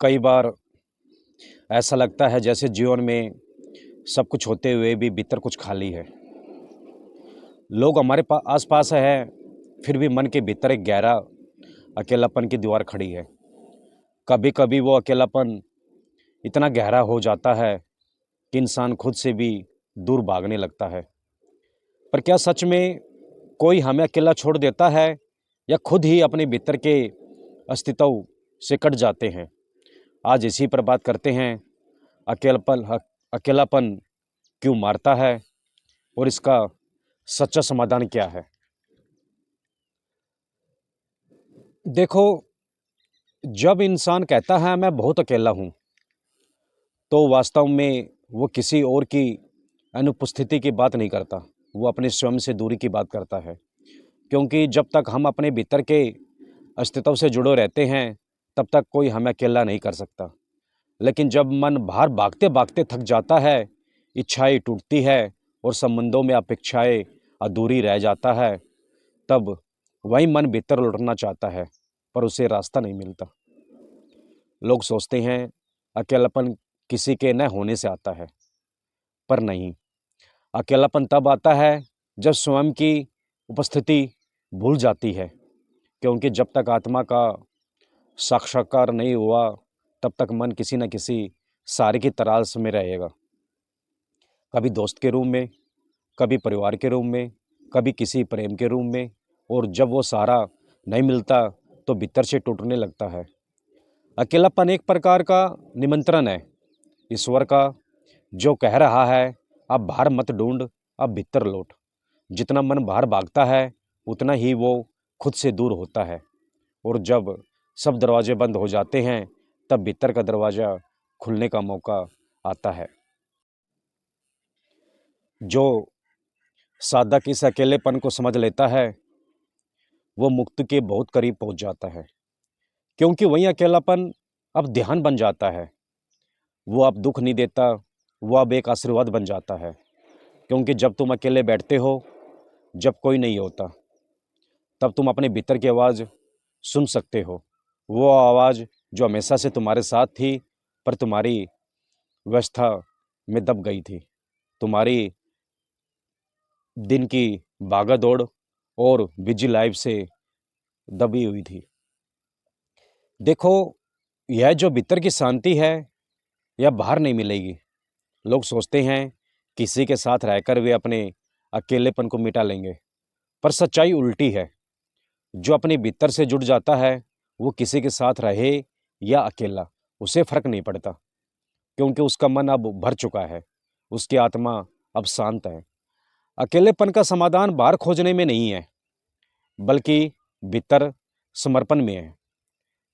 कई बार ऐसा लगता है जैसे जीवन में सब कुछ होते हुए भी भीतर कुछ खाली है। लोग हमारे आस-पास है, फिर भी मन के भीतर एक गहरा अकेलापन की दीवार खड़ी है। कभी-कभी वो अकेलापन इतना गहरा हो जाता है कि इंसान खुद से भी दूर भागने लगता है। पर क्या सच में कोई हमें अकेला छोड़ देता है या खुद ही अपने भीतर के अस्तित्व से कट जाते हैं? आज इसी पर बात करते हैं। अकेलापन क्यों मारता है और इसका सच्चा समाधान क्या है? देखो, जब इंसान कहता है मैं बहुत अकेला हूँ, तो वास्तव में वो किसी और की अनुपस्थिति की बात नहीं करता। वो अपने स्वयं से दूरी की बात करता है। क्योंकि जब तक हम अपने भीतर के अस्तित्व से जुड़े रहते हैं, तब तक कोई हमें अकेला नहीं कर सकता। लेकिन जब मन बाहर भागते-भागते थक जाता है, इच्छाएं टूटती है और संबंधों में अपेक्षाएं अधूरी रह जाता है, तब वही मन भीतर लौटना चाहता है, पर उसे रास्ता नहीं मिलता। लोग सोचते हैं अकेलापन किसी के न होने से आता है, पर नहीं। अकेलापन तब आता है जब स्वयं की उपस्थिति भूल जाती है। क्योंकि जब तक आत्मा का साक्षात्कार नहीं हुआ, तब तक मन किसी न किसी सहारे की तलाश में रहेगा। कभी दोस्त के रूप में, कभी परिवार के रूप में, कभी किसी प्रेम के रूप में, और जब वो सहारा नहीं मिलता तो भीतर से टूटने लगता है। अकेलापन एक प्रकार का निमंत्रण है ईश्वर का, जो कह रहा है अब बाहर मत ढूंढ, अब भीतर लौट। जितना मन बाहर भागता है, उतना ही वो खुद से दूर होता है। और जब सब दरवाजे बंद हो जाते हैं, तब भीतर का दरवाज़ा खुलने का मौका आता है। जो साधक इस अकेलेपन को समझ लेता है, वो मुक्ति के बहुत करीब पहुंच जाता है। क्योंकि वही अकेलापन अब ध्यान बन जाता है। वो अब दुख नहीं देता, वो अब एक आशीर्वाद बन जाता है। क्योंकि जब तुम अकेले बैठते हो, जब कोई नहीं होता, तब तुम अपने भीतर की आवाज़ सुन सकते हो। वो आवाज़ जो हमेशा से तुम्हारे साथ थी, पर तुम्हारी व्यवस्था में दब गई थी। तुम्हारी दिन की भागा-दौड़ और बिजी लाइफ से दबी हुई थी। देखो, यह जो भीतर की शांति है, यह बाहर नहीं मिलेगी। लोग सोचते हैं किसी के साथ रहकर वे अपने अकेलेपन को मिटा लेंगे, पर सच्चाई उल्टी है। जो अपने भीतर से जुड़ जाता है, वो किसी के साथ रहे या अकेला, उसे फर्क नहीं पड़ता। क्योंकि उसका मन अब भर चुका है, उसकी आत्मा अब शांत है। अकेलेपन का समाधान बाहर खोजने में नहीं है, बल्कि भीतर समर्पण में है।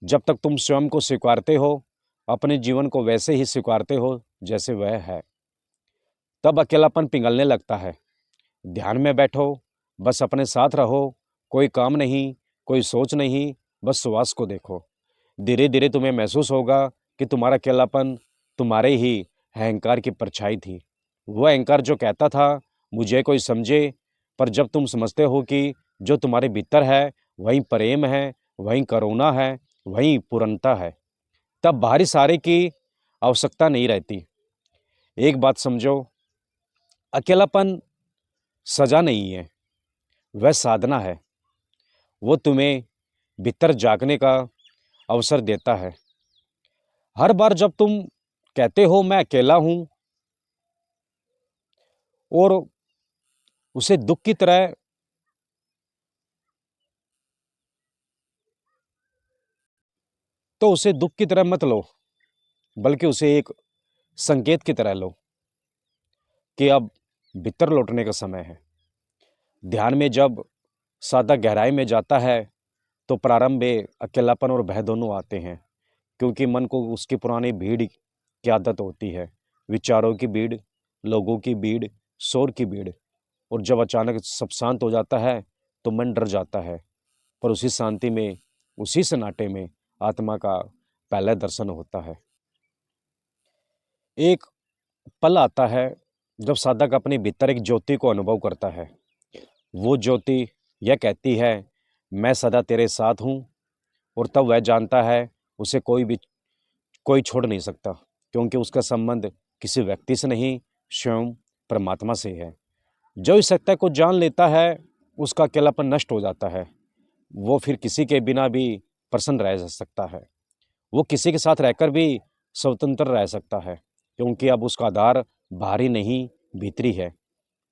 जब तक तुम स्वयं को स्वीकारते हो, अपने जीवन को वैसे ही स्वीकारते हो जैसे वह है, तब अकेलापन पिघलने लगता है। ध्यान में बैठो, बस अपने साथ रहो, कोई काम नहीं, कोई सोच नहीं, बस श्वास को देखो। धीरे धीरे तुम्हें महसूस होगा कि तुम्हारा अकेलापन तुम्हारे ही अहंकार की परछाई थी। वो अहंकार जो कहता था मुझे कोई समझे, पर जब तुम समझते हो कि जो तुम्हारे भीतर है वहीं प्रेम है, वहीं करुणा है, वहीं पूर्णता है, तब बाहरी सहारे की आवश्यकता नहीं रहती। एक बात समझो, अकेलापन सजा नहीं है, वह साधना है। वो तुम्हें भीतर झाँकने का अवसर देता है। हर बार जब तुम कहते हो मैं अकेला हूँ और उसे दुख की तरह तो उसे दुख की तरह मत लो, बल्कि उसे एक संकेत की तरह लो कि अब भीतर लौटने का समय है। ध्यान में जब साधक गहराई में जाता है, तो प्रारंभ में अकेलापन और भय दोनों आते हैं। क्योंकि मन को उसकी पुरानी भीड़ की आदत होती है, विचारों की भीड़, लोगों की भीड़, शोर की भीड़। और जब अचानक सब शांत हो जाता है, तो मन डर जाता है। पर उसी शांति में, उसी सन्नाटे में आत्मा का पहला दर्शन होता है। एक पल आता है जब साधक अपने भीतर एक ज्योति को अनुभव करता है। वो ज्योति यह कहती है मैं सदा तेरे साथ हूँ। और तब वह जानता है उसे कोई भी कोई छोड़ नहीं सकता, क्योंकि उसका संबंध किसी व्यक्ति से नहीं, स्वयं परमात्मा से है। जो इस सत्य को जान लेता है, उसका अकेलापन नष्ट हो जाता है। वो फिर किसी के बिना भी प्रसन्न रह जा सकता है। वो किसी के साथ रहकर भी स्वतंत्र रह सकता है, क्योंकि अब उसका आधार बाहरी नहीं, भीतरी है।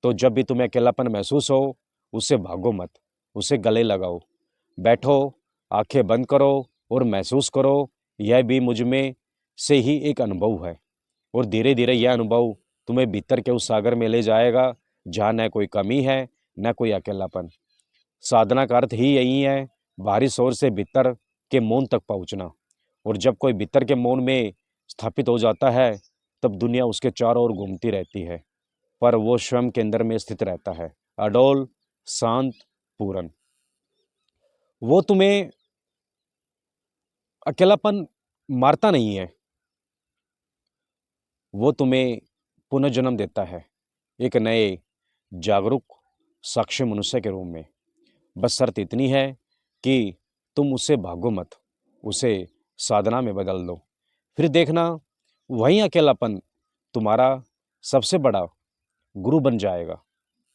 तो जब भी तुम्हें अकेलापन महसूस हो, उससे भागो मत, उसे गले लगाओ, बैठो, आंखें बंद करो और महसूस करो, यह भी मुझ में से ही एक अनुभव है। और धीरे धीरे यह अनुभव तुम्हें भीतर के उस सागर में ले जाएगा, जहाँ न कोई कमी है, न कोई अकेलापन। साधना का अर्थ ही यही है, बाहरी शोर से भीतर के मौन तक पहुँचना। और जब कोई भीतर के मौन में स्थापित हो जाता है, तब दुनिया उसके चारों ओर घूमती रहती है, पर वो स्वयं के अंदर में स्थित रहता है, अडोल, शांत, पूर्ण। वो तुम्हें अकेलापन मारता नहीं है, वो तुम्हें पुनर्जन्म देता है, एक नए जागरूक साक्षी मनुष्य के रूप में। बस शर्त इतनी है कि तुम उससे भागो मत, उसे साधना में बदल दो। फिर देखना, वही अकेलापन तुम्हारा सबसे बड़ा गुरु बन जाएगा।